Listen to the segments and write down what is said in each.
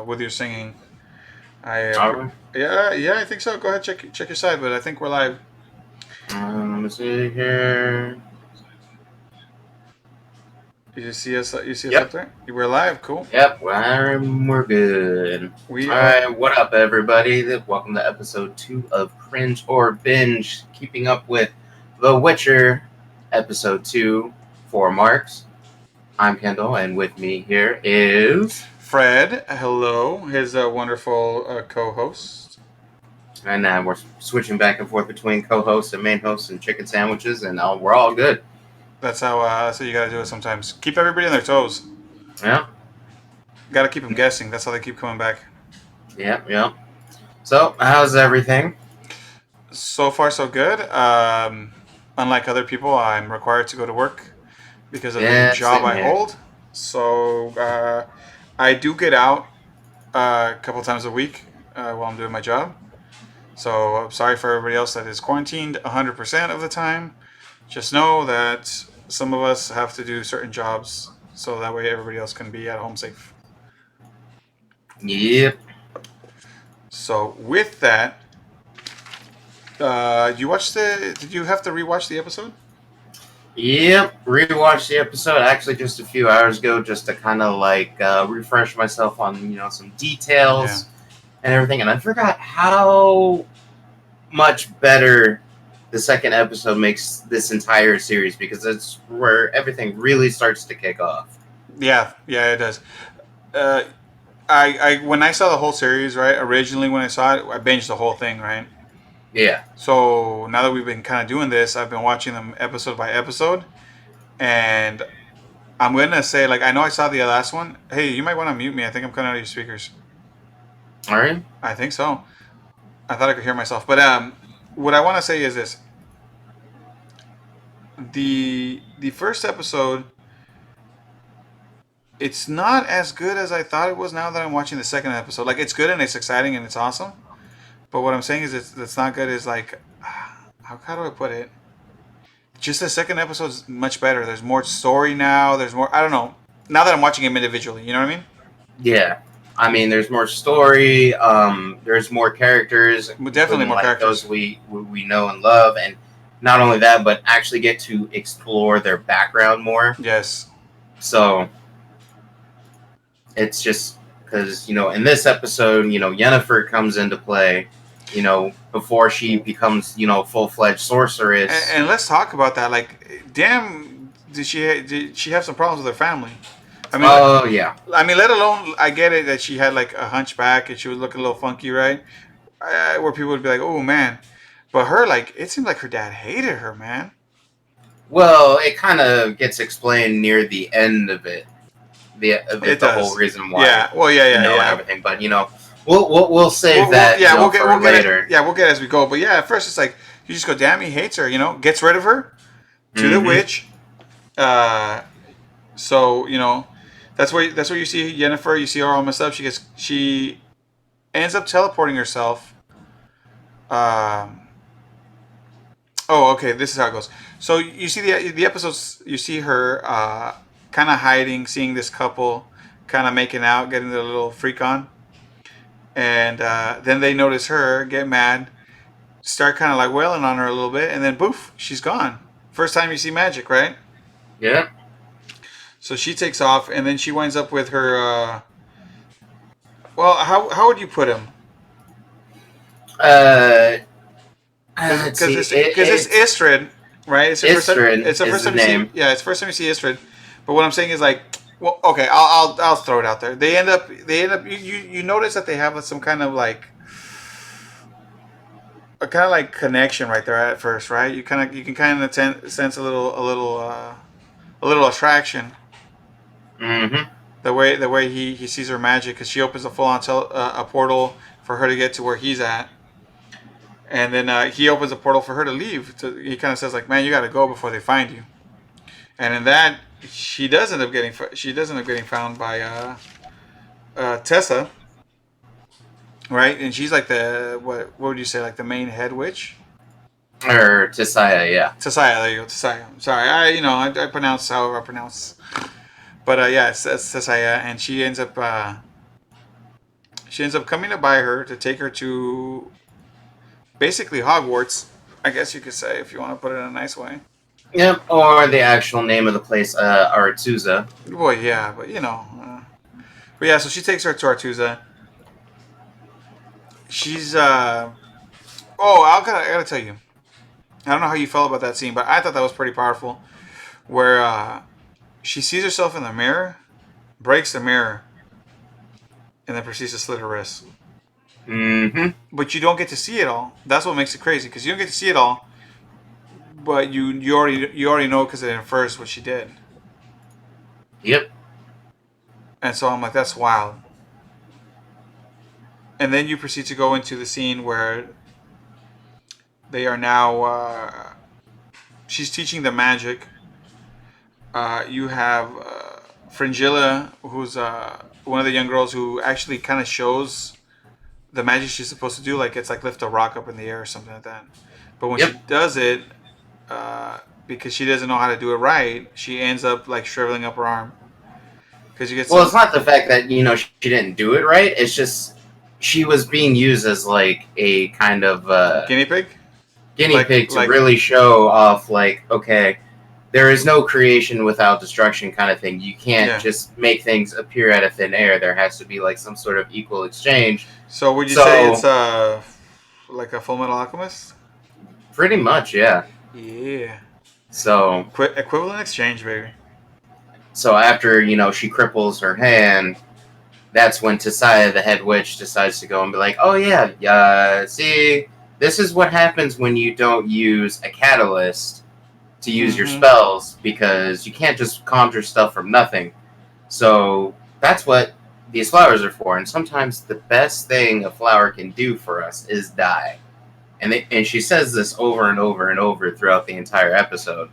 with your singing. I Are we? yeah, I think so. Go ahead, check your side, but I think we're live. Let me see here. You see us? You see us up Yep. there? We're live. Cool. Yep. We're good. We All are. right. What up, everybody? Welcome to episode 2 of Cringe or Binge, keeping up with The Witcher, episode 2 for Marks. I'm Kendall, and with me here is. Fred, hello, his wonderful co-host. And we're switching back and forth between co-hosts and main hosts and chicken sandwiches, and we're all good. That's how you gotta do it sometimes. Keep everybody on their toes. Yeah. Gotta keep them guessing. That's how they keep coming back. Yep. So, how's everything? So far, so good. Unlike other people, I'm required to go to work because of the Yeah, job same I here. hold. So I do get out a couple times a week while I'm doing my job. So I'm sorry for everybody else that is quarantined 100% of the time. Just know that some of us have to do certain jobs so that way everybody else can be at home safe. Yep. So with that, you watched the? Did you have to rewatch the episode? Yep, rewatched the episode actually just a few hours ago, just to kind of refresh myself on some Yeah. details and everything, and I forgot how much better the second episode makes this entire series because it's where everything really starts to kick off. Yeah, it does. Uh, I when I saw the whole series, right? Originally, when I saw it, I binged the whole thing, right? Yeah. So now that we've been kind of doing this, I've been watching them episode by episode, and I'm gonna say, like, I know I saw the last one. Hey, you might want to mute me. I think I'm cutting out of your speakers. All right. I think so. I thought I could hear myself, but what I want to say is this: the first episode, it's not as good as I thought it was. Now that I'm watching the second episode, like, it's good and it's exciting and it's awesome. But what I'm saying is, it's not good. Is like, how do I put it? Just the second episode's much better. There's more story now. There's more. I don't know. Now that I'm watching them individually, you know what I mean? Yeah. I mean, there's more story. There's more characters, Definitely including more like characters. those we know and love, and not only that, but actually get to explore their background more. Yes. So it's just because in this episode, Yennefer comes into play. Before she becomes full-fledged sorceress. And let's talk about that. Like, damn, did she have some problems with her family? I mean, Oh yeah. let alone, I get it that she had like a hunchback and she was looking a little funky, right? Where people would be like, "Oh man," but her, like, it seemed like her dad hated her, man. Well, it kind of gets explained near the end of it. It The whole does. reason why Yeah. Well, yeah. everything, but we'll save that Yeah, for later. we'll get it as we go. But yeah, at first it's like you just go, damn, he hates her. Gets rid of her to the Mm-hmm. witch. Uh, so that's where you see Yennefer. You see her all messed up. She ends up teleporting herself. Um, oh, okay. This is how it goes. So you see the episodes. You see her kind of hiding, seeing this couple kind of making out, getting their little freak on, and then they notice her, get mad, start kind of like wailing on her a little bit, and then poof, she's gone. First time you see magic, right? Yeah. So she takes off, and then she winds up with her. Well, how would you put him? Uh, let's Because see. it's Istrid, right? It's the first time. Istrid It's the is first the time you see. name. Yeah, it's the first time you see Istrid. But what I'm saying is, like, well, okay, I'll throw it out there. They end up. You notice that they have some kind of like a kind of like connection right there at first, right? You can kind of sense a little attraction. Mm-hmm. The way he sees her magic, because she opens a full on a portal for her to get to where he's at, and then he opens a portal for her to leave. He kind of says, like, man, you got to go before they find you. And in that, she does end up getting found by Tessa, right? And she's like the what would you say, like the main head witch? Or Tisaya, yeah. Tessaya, there you go, Tessaya. I'm sorry, I pronounce however I pronounce. But yeah, it's Tessaya, and she ends up she ends up coming to buy her to take her to basically Hogwarts, I guess you could say, if you want to put it in a nice way. Yep, or the actual name of the place, Aratsusa. Well, yeah, but but yeah, so she takes her to Artusa. She's oh, I gotta tell you, I don't know how you felt about that scene, but I thought that was pretty powerful. Where she sees herself in the mirror, breaks the mirror, and then proceeds to slit her wrist. Mm-hmm. But you don't get to see it all. That's what makes it crazy because you don't get to see it all, but you already know because it infers what she did. Yep. And so I'm like, that's wild. And then you proceed to go into the scene where they are now. She's teaching the magic. You have Fringilla, who's one of the young girls who actually kind of shows the magic she's supposed to do. Like it's like lift a rock up in the air or something like that. But when she Yep. does it, because she doesn't know how to do it right, she ends up like shriveling up her arm. Because you get Well, it's some not the fact that she didn't do it right. It's just she was being used as like a kind of guinea pig. guinea Like pig to like really show off, like, okay, there is no creation without destruction kind of thing. You can't yeah. just make things appear out of thin air. There has to be like some sort of equal exchange. So would you say it's So like a Full Metal Alchemist? pretty much, yeah. Yeah. So Equivalent exchange, baby. after she cripples her hand, that's when Tasaya, the head witch, decides to go and be like, oh yeah, see, this is what happens when you don't use a catalyst to use your Mm-hmm. spells, because you can't just conjure stuff from nothing. So that's what these flowers are for. And sometimes the best thing a flower can do for us is die. And she says this over and over and over throughout the entire episode,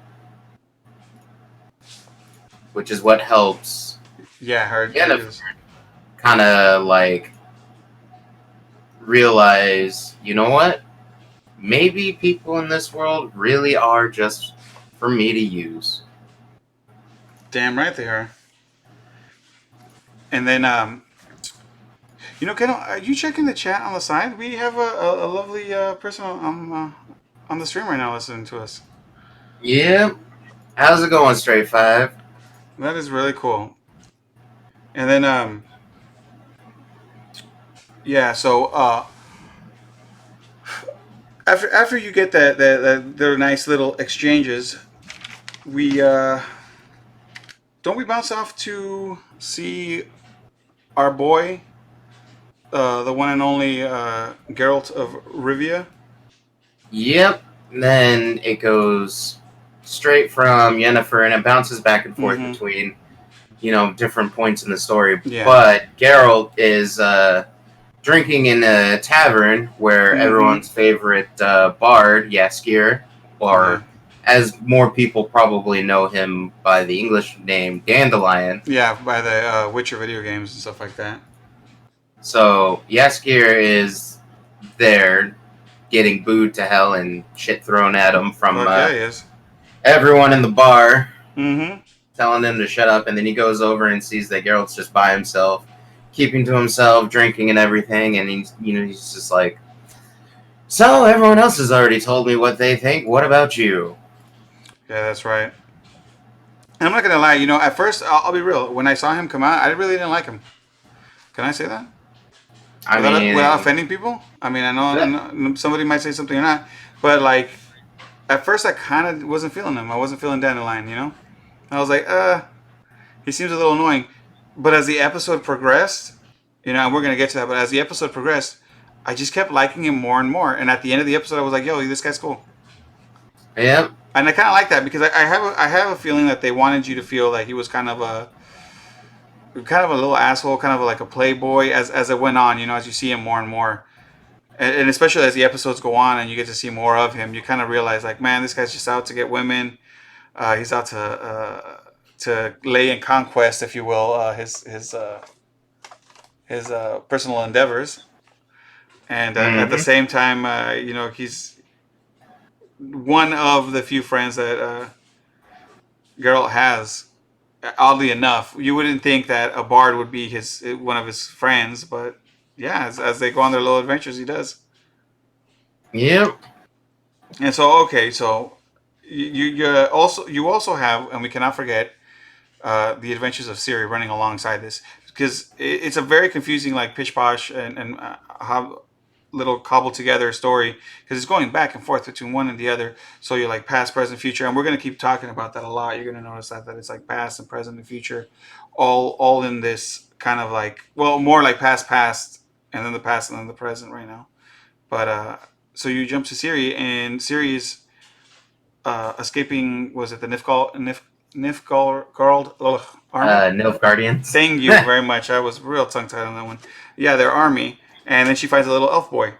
which is what helps Yeah, her. Yennefer kind of like realize, you know what? Maybe people in this world really are just for me to use. Damn right they are. And then Ken, are you checking the chat on the side? We have a lovely person on the stream right now listening to us. Yeah. How's it going, Straight Five? That is really cool. And then yeah, so after you get that their nice little exchanges, we don't we bounce off to see our boy, the one and only Geralt of Rivia. Yep. Then it goes straight from Yennefer, and it bounces back and forth Mm-hmm. between, different points in the story. Yeah. But Geralt is drinking in a tavern where Mm-hmm. everyone's favorite bard, Yaskir, or as more people probably know him by the English name, Dandelion. Yeah, by the Witcher video games and stuff like that. So Yaskir is there getting booed to hell and shit thrown at him from Yeah, he is. everyone in the bar, Mm-hmm. telling him to shut up. And then he goes over and sees that Geralt's just by himself, keeping to himself, drinking and everything. And he's just like, so everyone else has already told me what they think. What about you? Yeah, that's right. And I'm not gonna lie, at first I'll be real. When I saw him come out, I really didn't like him. Can I say that? Without offending people? I mean, I know somebody might say something or not, but like, at first I kind of wasn't feeling him. I wasn't feeling Dandelion, I was like, he seems a little annoying. But as the episode progressed, and we're gonna get to that, but as the episode progressed, I just kept liking him more and more. And at the end of the episode, I was like, yo, this guy's cool. Yep. And I kind of like that because I have a feeling that they wanted you to feel like he was kind of a little asshole, kind of like a playboy as it went on, as you see him more and more. And especially as the episodes go on and you get to see more of him, you kind of realize like, man, this guy's just out to get women. He's out to lay in conquest, if you will, his personal endeavors. And at the same time, he's one of the few friends that Geralt has. Oddly enough, you wouldn't think that a bard would be one of his friends, but Yeah, as they go on their little adventures, he does. Yep. And so, okay, so you also have, and we cannot forget, the adventures of Siri running alongside this, because it's a very confusing, like pitch posh and how little cobbled together story, because it's going back and forth between one and the other. So you're like past, present, future, and we're gonna keep talking about that a lot. You're gonna notice that it's like past and present and future, all in this kind of like, well, more like past, and then the past and then the present right now. But so you jump to Siri, and Siri's escaping. Was it the Nifgard army? Nilfgaardians. Thank you very much. I was real tongue tied on that one. Yeah, their army, and then she finds a little elf boy.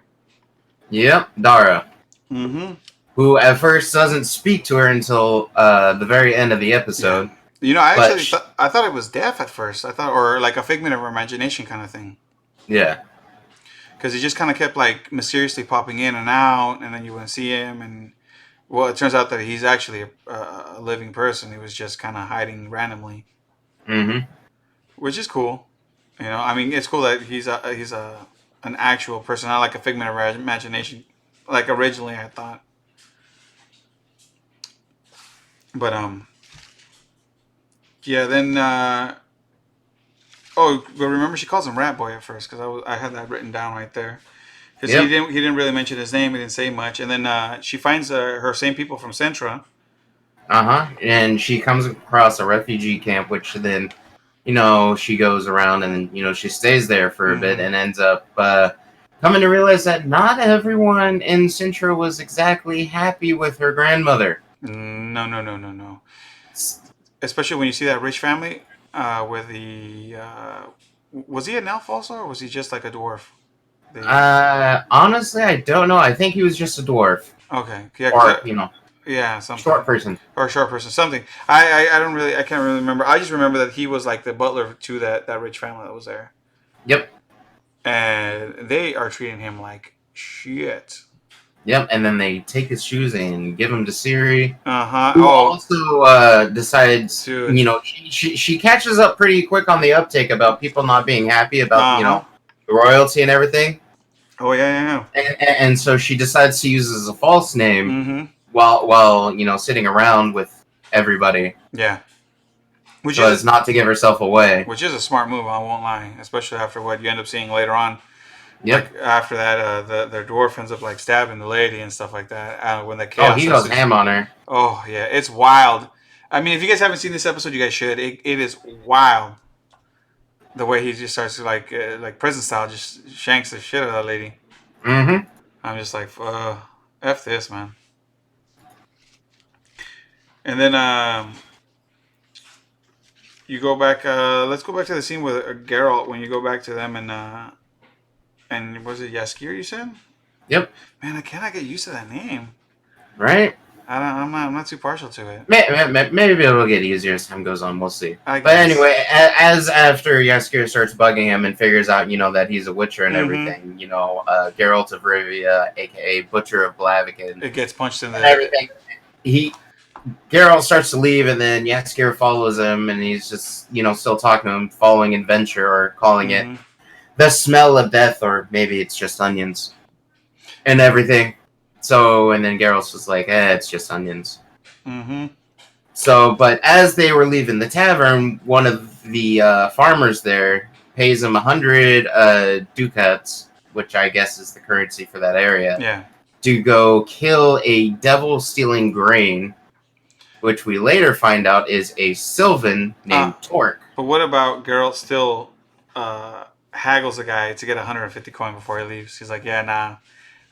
Yep, Dara. Mm-hmm. Who at first doesn't speak to her until the very end of the Yeah. episode. I But actually I thought it was deaf at first. I thought, or like a figment of her imagination kind of thing. yeah. Because he just kind of kept like mysteriously popping in and out, and then you wouldn't see him. And well, it turns out that he's actually a living person. He was just kind of hiding randomly, Mm-hmm. which is cool. I mean, it's cool that he's an actual person, not like a figment of our imagination, like originally I thought. But yeah. Then but remember she calls him Rat Boy at first, because I had that written down right there, because Yep. he didn't really mention his name. He didn't say much, and then she finds her same people from Centra. Uh-huh. And she comes across a refugee camp, which then, she goes around and, she stays there for a bit Mm-hmm. and ends up coming to realize that not everyone in Sintra was exactly happy with her grandmother. No, no, no, no, no. Especially when you see that rich family, with the was he an elf also, or was he just like a dwarf? Honestly, I don't know. I think he was just a dwarf. Okay, yeah, Or, yeah, something, short person. or a short person, something. I don't really, I can't really remember. I just remember that he was like the butler to that rich family that was there, Yep. and they are treating him like shit. Yep, and then they take his shoes and give them to Siri, Uh huh. who Oh, also decides, dude. she catches up pretty quick on the uptake about people not being happy about, Uh huh. the royalty and everything. Oh yeah, yeah, And so she decides to use it as a false yeah. name Mm-hmm. while sitting around with everybody, Yeah. Which so as is not to give herself away. a smart move. I won't lie, especially after what you end up seeing later on. Yep. Like after that, their dwarf ends up like stabbing the lady and stuff like that. When the Oh, chaos he starts goes ham on her. Oh yeah, it's wild. I mean, if you guys haven't seen this episode, you guys should. It is wild. The way he just starts to like prison style, just shanks the shit out of that lady. Mm-hmm. I'm just like, f this, man. And then you go back. Let's go back to the scene with Geralt, when you go back to them, and was it Yaskir you said? Yep. Man, I cannot get used to that name. Right? I'm not too partial to it. Maybe it'll get easier as time goes on. We'll see. I But guess. anyway, as after Yaskir starts bugging him and figures out, that he's a Witcher and Mhm. everything, Geralt of Rivia, aka Butcher of Blaviken, It gets punched in and the. everything, Geralt starts to leave, and then Yaskir follows him, and he's just, still talking to him, following adventure, or calling it Mhm. the smell of death, or maybe it's just onions and everything. So, and then Geralt's just like, it's just onions. Mm-hmm. So, but as they were leaving the tavern, one of the farmers there pays him 100 ducats, which I guess is the currency for that area, Yeah. to go kill a devil stealing grain, which we later find out is a Sylvan named Torque. But what about Geralt still haggles the guy to get 150 coin before he leaves? He's like, yeah, nah,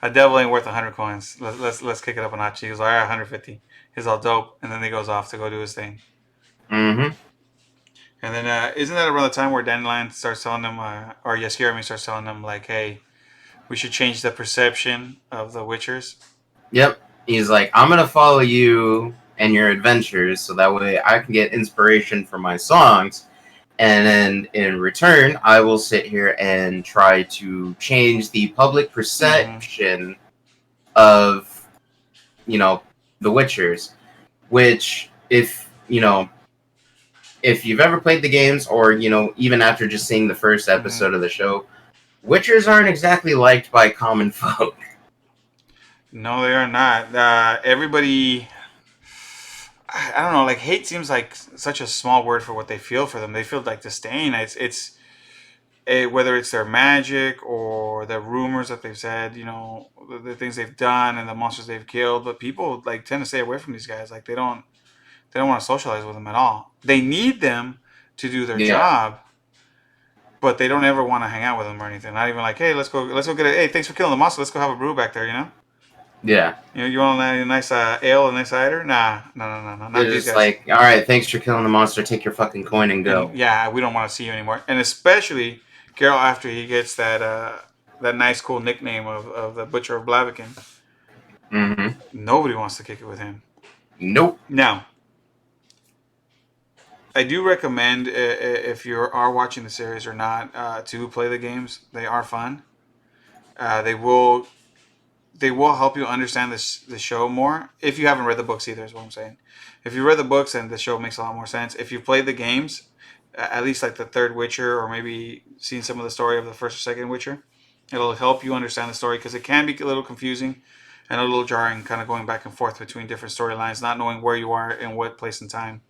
a devil ain't worth 100 coins. Let's kick it up a notch. He goes, all right, 150. He's all dope, and then he goes off to go do his thing. Mm-hmm. And then isn't that around the time where Dandelion starts telling them, or Yaskir starts telling them, like, hey, we should change the perception of the Witchers? Yep. He's like, I'm going to follow you and your adventures so that way I can get inspiration for my songs. And then in return, I will sit here and try to change the public perception of, the Witchers. Which, if you've ever played the games, or even after just seeing the first episode of the show, Witchers aren't exactly liked by common folk. No, they are not. Everybody, I don't know. Like hate seems like such a small word for what they feel for them. They feel like disdain. Whether it's their magic or the rumors that they've said, the things they've done and the monsters they've killed. But people like tend to stay away from these guys. Like they don't want to socialize with them at all. They need them to do their Yeah. job, but they don't ever want to hang out with them or anything. Not even like, hey, let's go get a, hey, thanks for killing the monster. Let's go have a brew back there. Yeah. You want a nice ale, a nice cider? Nah, no, not They're these just guys. like, all right, thanks for killing the monster. Take your fucking coin and go. And yeah, we don't want to see you anymore. And especially Geralt after he gets that nice cool nickname of the Butcher of Blaviken. Mm-hmm. Nobody wants to kick it with him. Nope. Now, I do recommend if you are watching the series or not to play the games. They are fun. They will help you understand the show more. If you haven't read the books either, is what I'm saying. If you read the books, then the show makes a lot more sense. If you played the games, at least like the third Witcher, or maybe seen some of the story of the first or second Witcher, it'll help you understand the story because it can be a little confusing and a little jarring, kind of going back and forth between different storylines, not knowing where you are in what place and time.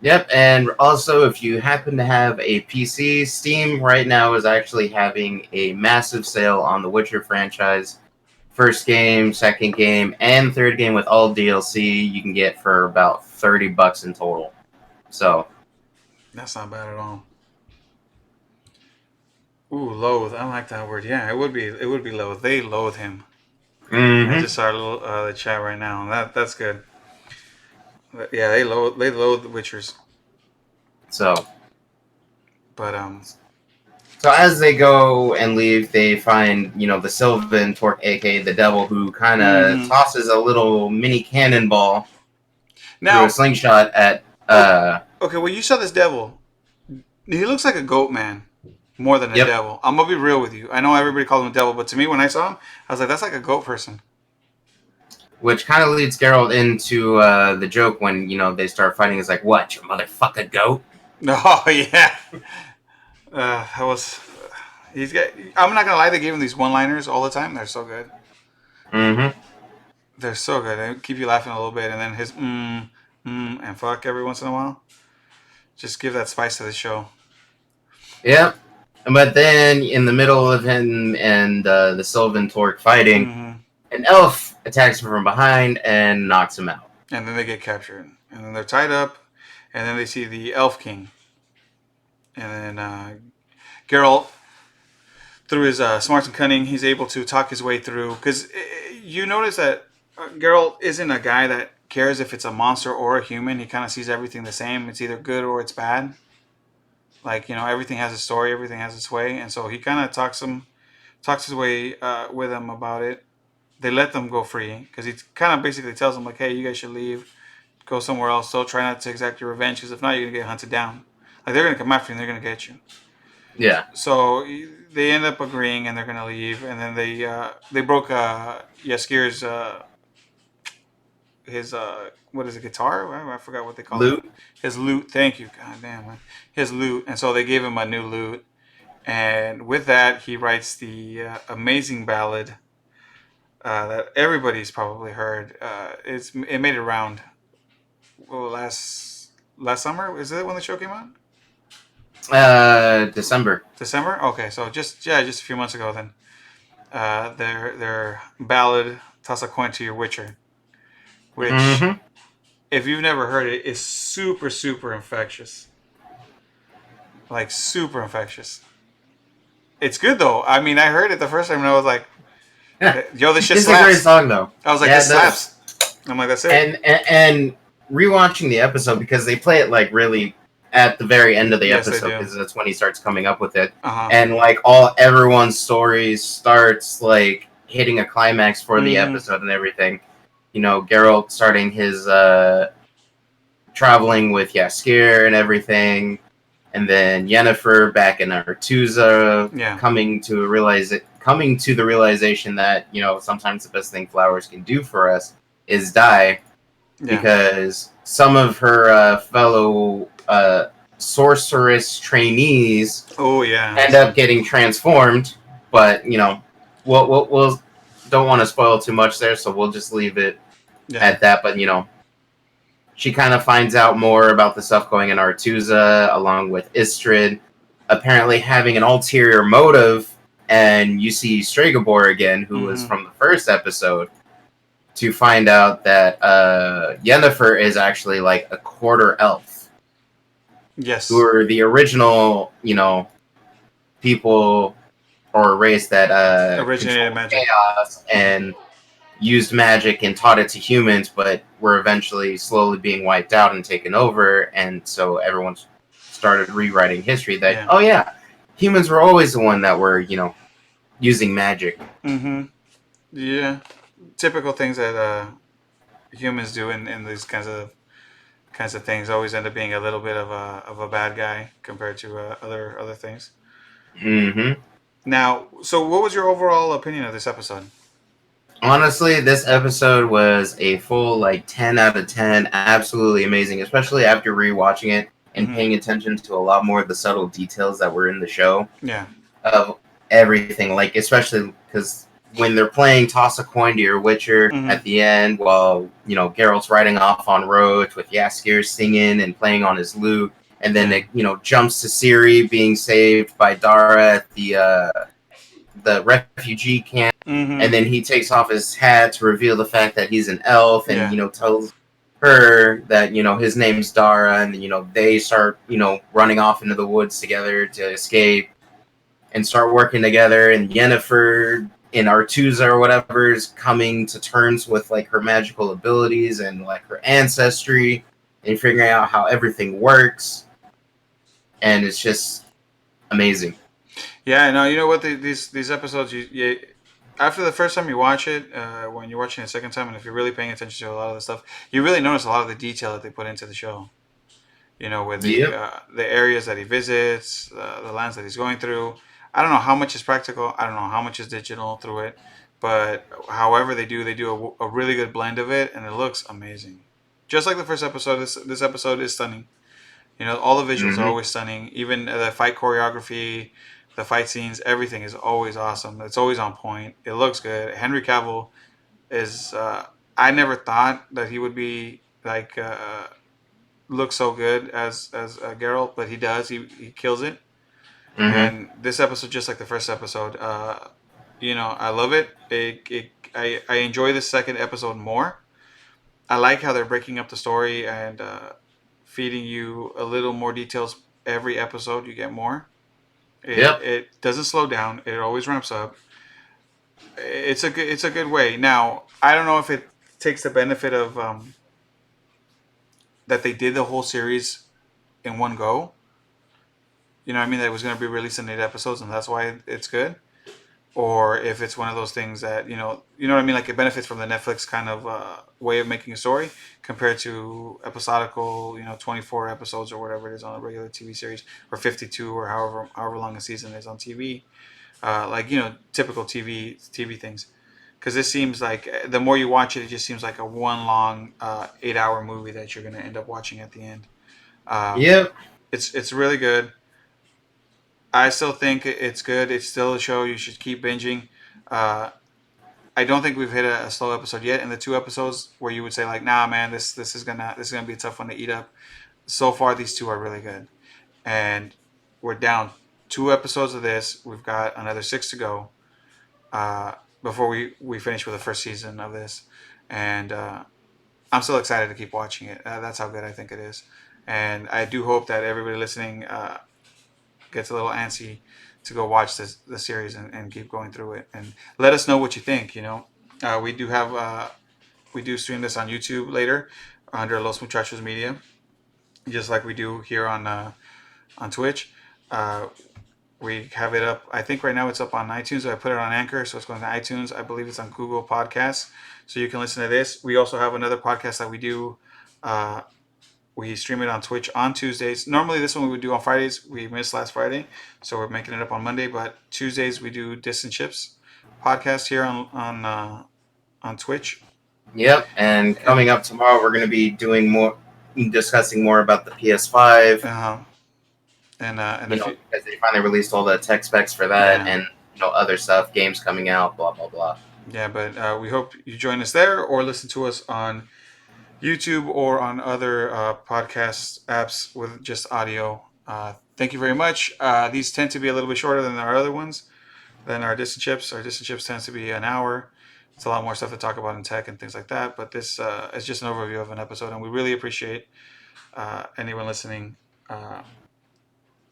Yep, and also if you happen to have a PC, Steam right now is actually having a massive sale on the Witcher franchise. First game, second game, and third game with all DLC you can get for about $30 in total. So That's not bad at all. Ooh, loathe. I like that word. Yeah, it would be. It would be loathe. They loathe him. I just saw the chat right now. That's good. Yeah, they loathe the Witchers. So But So as they go and leave, they find, the Sylvan Torque, aka the Devil, who kind of tosses a little mini cannonball through now a slingshot at. okay, well you saw this devil. He looks like a goat man more than a Yep. devil. I'm gonna be real with you. I know everybody calls him a devil, but to me when I saw him, I was like, that's like a goat person. Which kind of leads Geralt into the joke when they start fighting. Is like, "What, you motherfucker goat?" Oh yeah. That was. He's got. I'm not gonna lie. They gave him these one-liners all the time. They're so good. Mm-hmm. They're so good. They keep you laughing a little bit, and then his and fuck every once in a while. Just give that spice to the show. Yep. But then, in the middle of him and the Sylvan Torque fighting, an elf attacks him from behind and knocks him out. And then they get captured, and then they're tied up, and then they see the Elf King, and then Geralt, through his smarts and cunning, he's able to talk his way through. Because you notice that Geralt isn't a guy that cares if it's a monster or a human. He kind of sees everything the same. It's either good or it's bad. Like everything has a story, everything has its way, and so he kind of talks his way with them about it. They let them go free because he kind of basically tells them like, "Hey, you guys should leave, go somewhere else. So try not to exact your revenge because if not, you're gonna get hunted down. Like they're gonna come after you and they're gonna get you." Yeah. So they end up agreeing and they're gonna leave, and then they broke Yaskir's his what is it, guitar? I forgot what they call Lute. it. His lute. Thank you. God damn man. His lute, and so they gave him a new lute, and with that he writes the amazing ballad that everybody's probably heard. It made it around last summer. Is it when the show came out? December. December. Okay, so just a few months ago then. Their ballad "Toss a Coin to Your Witcher," which if you've never heard it, is super super infectious. Like super infectious. It's good though. I mean, I heard it the first time and I was like, "Yo, this shit It's slaps." a great song though. I was like, "This slaps." I'm like, "That's it." And rewatching the episode because they play it like really at the very end of the episode because that's when he starts coming up with it, and like everyone's stories starts like hitting a climax for the episode and everything. Geralt starting his traveling with Yaskir and everything, and then Yennefer back in Artuza, coming to the realization that sometimes the best thing flowers can do for us is die, because some of her fellow sorceress trainees end up getting transformed, but we'll don't want to spoil too much there, so we'll just leave it Yeah. at that. But she kind of finds out more about the stuff going in Artusa, along with Istrid apparently having an ulterior motive. And you see Stregobor again, who was Mm-hmm. from the first episode, to find out that Yennefer is actually like a quarter elf, who Yes. are the original, people or race that Originated controlled magic. chaos and used magic and taught it to humans, but were eventually slowly being wiped out and taken over. And so everyone started rewriting history that, Yeah. oh yeah, humans were always the one that were, using magic. Mm-hmm. Yeah. Typical things that humans do in these kinds of things always end up being a little bit of a bad guy compared to other things. Hmm. Now, so what was your overall opinion of this episode? Honestly, this episode was a full like 10 out of 10. Absolutely amazing, especially after rewatching it and Mm-hmm. paying attention to a lot more of the subtle details that were in the show Yeah. of everything. Like, especially because when they're playing Toss a Coin to Your Witcher Mm-hmm. at the end, while, Geralt's riding off on Roach with Yaskir singing and playing on his lute. And then Yeah. it, jumps to Ciri being saved by Dara at the refugee camp, and Mm-hmm. then he takes off his hat to reveal the fact that he's an elf, and Yeah. tells her that his name's Dara, and they start running off into the woods together to escape and start working together. And Yennefer in Artusa or whatever is coming to terms with like her magical abilities and like her ancestry and figuring out how everything works, and it's just amazing. Yeah. No, you know what? These episodes, after the first time you watch it, when you're watching it a second time, and if you're really paying attention to a lot of the stuff, you really notice a lot of the detail that they put into the show. You know, with Yep. the areas that he visits, the lands that he's going through. I don't know how much is practical. I don't know how much is digital through it, but however they do a really good blend of it, and it looks amazing. Just like the first episode, this episode is stunning. You know, all the visuals are Hmm. always stunning. Even the fight choreography, the fight scenes, everything is always awesome. It's always on point. It looks good. Henry Cavill is. I never thought that he would be like look so good as Geralt, but he does. He kills it. Hmm. And this episode, just like the first episode, I love it. I enjoy the second episode more. I like how they're breaking up the story and feeding you a little more details every episode. You get more. It Yep. it doesn't slow down. It always ramps up. It's a good way. Now I don't know if it takes the benefit of that they did the whole series in one go. You know what I mean? That it was going to be released in 8 episodes, and that's why it's good. Or if it's one of those things that you know what I mean. Like it benefits from the Netflix kind of way of making a story compared to episodical, 24 episodes or whatever it is on a regular TV series, or 52 or however long a season is on TV. Like typical TV things. Because this seems like the more you watch it, it just seems like a one long 8 hour movie that you're going to end up watching at the end. Um, Yep. it's really good. I still think it's good. It's still a show you should keep binging. Uh, I don't think we've hit a slow episode yet. In the 2 episodes where you would say like, nah, man, this is gonna be a tough one to eat up. So far, these two are really good, and we're down 2 episodes of this. We've got another 6 to go uh, before we finish with the first season of this, and I'm still excited to keep watching it. That's how good I think it is, and I do hope that everybody listening gets a little antsy to go watch the series and keep going through it and let us know what you think. We do have we do stream this on YouTube later under Los Muchachos Media, just like we do here on Twitch. Uh, we have it up. I think right now it's up on iTunes. So I put it on Anchor, so it's going to iTunes. I believe it's on Google Podcasts, so you can listen to this. We also have another podcast that we do. Uh, we stream it on Twitch on Tuesdays. Normally, this one we would do on Fridays. We missed last Friday, so we're making it up on Monday. But Tuesdays we do Distant Chips podcast here on Twitch. Yep, and And coming up tomorrow, we're going to be discussing more about the PS5. uh, and a few Because they finally released all the tech specs for that, yeah. and other stuff, games coming out, blah blah blah. Yeah, but we hope you join us there or listen to us on YouTube or on other podcast apps with just audio. Thank you very much. These tend to be a little bit shorter than our other ones, than our distant chips. Our distant chips tends to be an hour. It's a lot more stuff to talk about in tech and things like that. But this is just an overview of an episode, and we really appreciate anyone listening.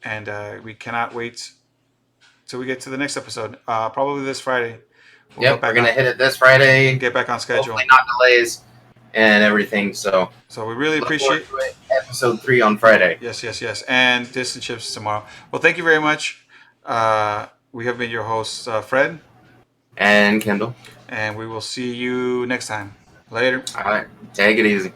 And we cannot wait till we get to the next episode. Probably this Friday. We'll Yep, get we're back gonna on hit it this Friday. get back on schedule. Hopefully, not delays and everything. So we really look forward appreciate to it. Episode 3 on Friday. Yes, and distant chips tomorrow. Well, thank you very much. We have been your hosts, Fred And Kendall. and we will see you next time. Later. All right, take it easy.